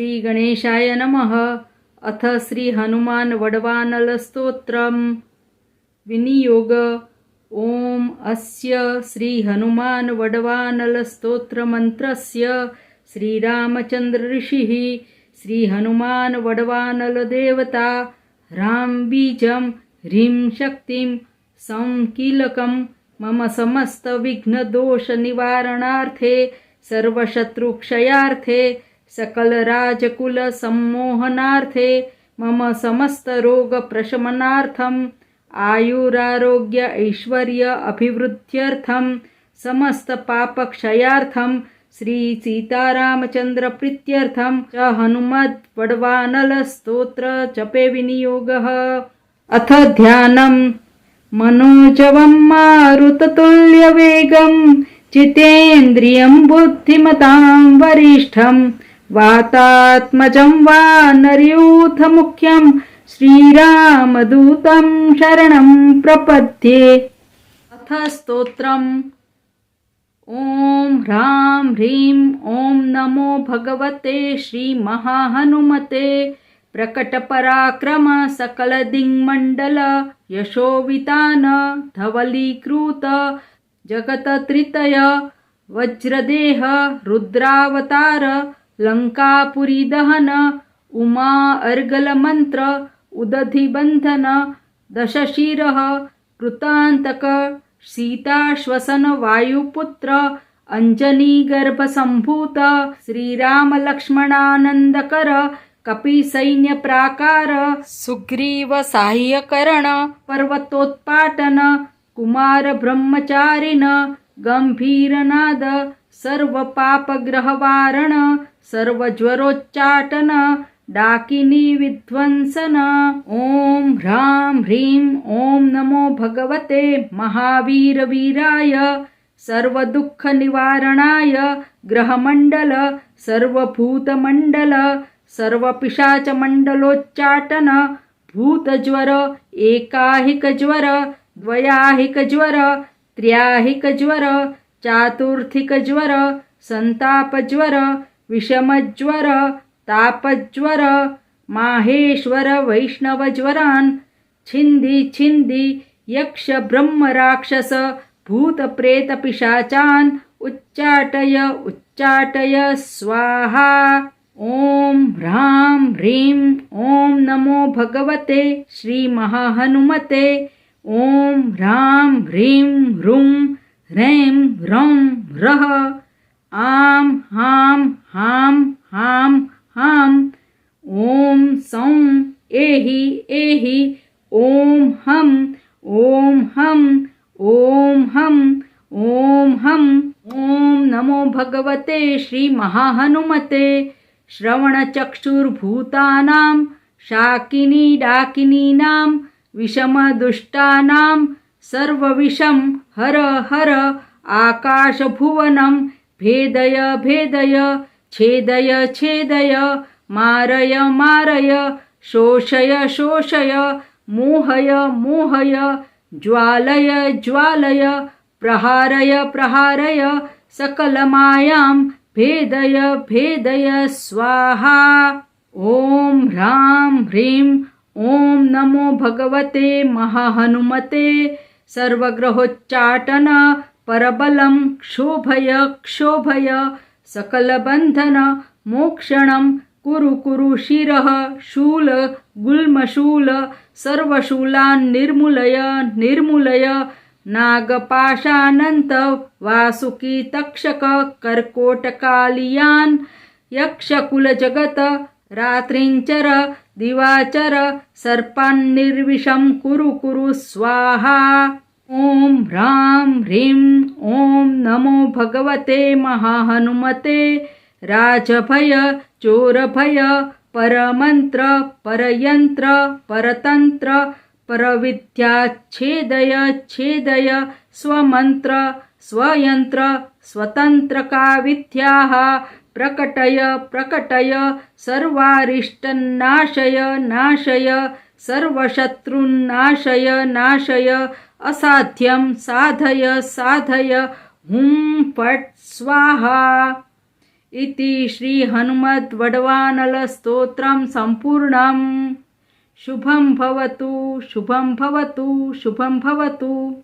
श्री गणेशाय नमः। अथ श्री हनुमान वडवानल स्तोत्रम विनियोग। ओम अस्य श्री हनुमान वडवानल स्तोत्र मंत्रस्य श्री रामचंद्र ऋषिः श्री हनुमान वडवानल देवता राम बीजं ह्रीं शक्तिं संकीलकं मम समस्त विघ्न दोष निवारणार्थे सर्वशत्रुक्षयार्थे सकल राजकुल सम्मोहनार्थे मम समस्त रोग प्रशमनार्थम आयुरारोग्य ऐश्वर्य अभिवृद्ध्यर्थम समस्त पापक्षयार्थम श्री सीतारामचंद्र प्रीत्यर्थम च हनुमद् वडवानल स्तोत्र जपे विनियोगः। अथ ध्यानम्। मनोजवं मारुततुल्यवेगं जितेन्द्रियं बुद्धिमतां वरिष्ठं वातात्मजं वानरयूथमुख्यं श्रीरामदूतं शरणं प्रपद्ये। अथ स्तोत्रम्। ओम ह्रां ह्रीं ओम नमो भगवते श्री महाहनुमते प्रकटपराक्रम सकल दिङ्मण्डल यशोवितान धवलीकृत जगतत्रितय वज्रदेह रुद्रावतार लंकापुरी दहन उमा अर्गलमंत्र उदधिबंधन दशशिरः कृतांतक सीताश्वसन वायुपुत्र अंजनी गर्भसंभूत श्रीराम लक्ष्मणानंदकर कपिसैन्य प्राकार सुग्रीव साह्यकरण पर्वतोत्पाटन कुमार ब्रह्मचारिण गंभीरनाद सर्व पापग्रहवारण सर्व ज्वरोच्चाटन डाकिनी विध्वंसन। ओम ह्रां ह्रीं ओम नमो भगवते महावीरवीराय सर्व दुःख निवारणाय ग्रहमंडल सर्वभूतमंडल सर्व पिशाच मंडलोच्चाटन भूतज्वर एकाहिक ज्वर द्वयाहिक ज्वर त्र्याहिक ज्वर चातुर्थिक ज्वर संताप ज्वर विषमज्वर तापज्वर माहेश्वर वैष्णव ज्वरान् छिंदी छिंदी यक्ष ब्रह्म राक्षस भूत प्रेत पिशाचान् उच्चाटय उच्चाटय स्वाहा। ओम ह्रां ह्रीं ओम नमो भगवते श्री महाहनुमते ओम ह्रां ह्रीं ह्रूं ह्रैं ह्रौं ह्रः आं हां हां हां हां ओम सौं एहि एहि ओम हं ओम हं ओम हं ओम हं। ओम नमो भगवते श्री महाहनुमते श्रवणचक्षुर्भूतानां शाकिनी डाकिनीनां विषमदुष्टानां सर्वविषं हर हर आकाशभुवनं भेदय भेदय छेदय छेदय मारय मारय शोषय शोषय मोहय मोहय ज्वालय ज्वालय प्रहारय प्रहारय सकलमायां भेदय भेदय स्वाहा। ओम ह्रां ह्रीं ओम नमो भगवते महाहनुमते सर्वग्रहोच्चाटन परबलं क्षोभय क्षोभय सकलबंधन मोक्षणं कुरु कुरु शिरः शूल गुल्मशूल सर्वशूलान् निर्मूलय निर्मूलय नागपाशानंत वासुकी तक्षक कर्कोटकालियान् यक्षकुलजगत रात्रिंचर दिवाचर सर्पान्निर्विषं कुरु कुरु स्वाहा। ओम ह्रां ह्रीं ओम नमो भगवते महाहनुमते राजभय चोरभय परमंत्र परयंत्र परतंत्र परविद्याच्छेदय छेदय स्वमंत्र स्वयंत्र स्वतंत्रका विद्याः प्रकटय प्रकटय सर्वारिष्टन्नाशय नाशय सर्वशत्रुन्नाशय नाशय असाध्यं साधय साधय हुं फट् स्वाहा। इति श्रीहनुमद्वड्वानलस्तोत्रं सम्पूर्णम्। शुभं भवतु, शुभं भवतु, शुभं भवतु।